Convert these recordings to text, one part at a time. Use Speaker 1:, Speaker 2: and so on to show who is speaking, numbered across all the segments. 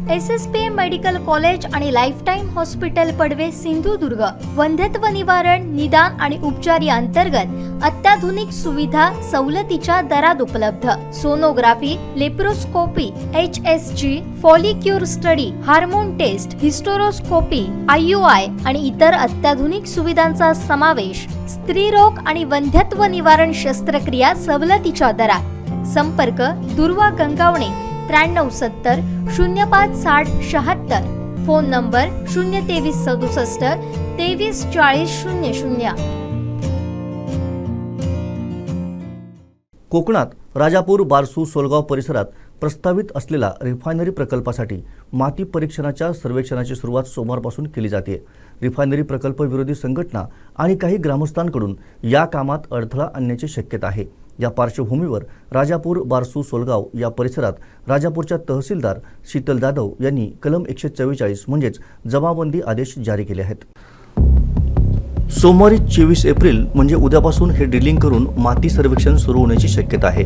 Speaker 1: SSPM medical college आणि lifetime hospital Padve Sindhudurg वंध्यत्व निवारण निदान आणि उपचार या अंतर्गत अत्याधुनिक सुविधा सवलतीच्या दरात उपलब्ध। Sonography, laparoscopy, HSG, follicular study, hormone test, hysteroscopy, IUI आणि इतर अत्याधुनिक सुविधांचा समावेश। स्त्रीरोग आणि वंध्यत्व निवारण शस्त्रक्रिया सवलतीच्या दरात। संपर्क दुर्वा गंगावणे 9370 056076, फोन नंबर 02367 234000।
Speaker 2: कोकणात राजापूर, बारसू, सोलगाव परिसरात प्रस्तावित असलेला रिफायनरी प्रकल्पासाठी माती परीक्षणाच्या सर्वेक्षणाची सुरुवात सोमवारपासून केली जाते। रिफायनरी प्रकल्प विरोधी संघटना आणि काही ग्रामस्थांकडून या कामात अडथळा आणण्याची शक्यता आहे। या पार्श्वभूमीवर राजापूर, बारसू, सोलगाव या परिसरात राजापूरच्या तहसीलदार शीतल जाधव यांनी कलम 144 म्हणजेच जमाबंदी आदेश जारी केले आहेत। सोमवारी 24 एप्रिल म्हणजे उद्यापासून हे ड्रिलिंग करून माती सर्वेक्षण सुरू होण्याची शक्यता आहे।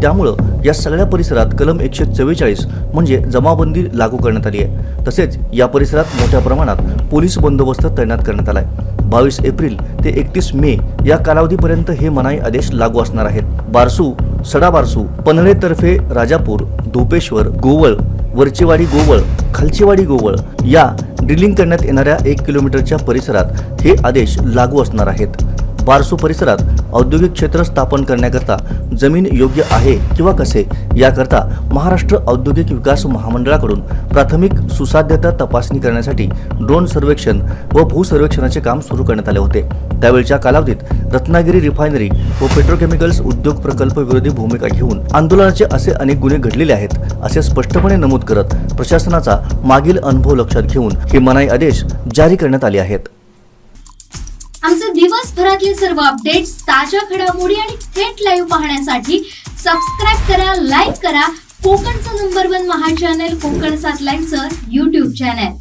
Speaker 2: त्यामुळे या सगळ्या परिसरात कलम 144 म्हणजे जमाबंदी लागू करण्यात आली आहे। तसेच या परिसरात मोठ्या प्रमाणात पोलीस बंदोबस्त तैनात करण्यात आला आहे। 22 एप्रिल ते 31 मे या कालावधीपर्यंत हे मनाई आदेश लागू असणार आहेत। बारसू, सडा बारसू, पन्हाळे तर्फे राजापूर, धोपेश्वर, गोवळ, वरचेवाडी गोवळ, खालचेवाडी गोवळ या ड्रिलिंग करण्यात येणाऱ्या 1 किलोमीटरच्या परिसरात हे आदेश लागू असणार आहेत। बारसू परिसरात औद्योगिक क्षेत्र स्थापन करण्याकरता जमीन योग्य आहे किंवा कसे याकरता महाराष्ट्र औद्योगिक विकास महामंडळाकडून प्राथमिक सुसाध्यता तपासणी करण्यासाठी ड्रोन सर्वेक्षण व भूसर्वेक्षणाचे काम सुरू करण्यात आले होते। त्यावेळच्या कालावधीत रत्नागिरी रिफायनरी व पेट्रोकेमिकल्स उद्योग प्रकल्प विरोधी भूमिका घेऊन आंदोलनाचे असे अनेक गुन्हे घडलेले आहेत असे स्पष्टपणे नमूद करत प्रशासनाचा मागील अनुभव लक्षात घेऊन हे मनाई आदेश जारी करण्यात आले आहेत।
Speaker 1: आमचे दिवसभरातले सर्व अपडेट्स, ताज्या घडामोडी आणि थेट लाईव्ह पाहण्यासाठी सबस्क्राइब करा, लाईक करा कोकणचं नंबर 1 महा चॅनल कोकण 7 लाईव्हचं YouTube चॅनल।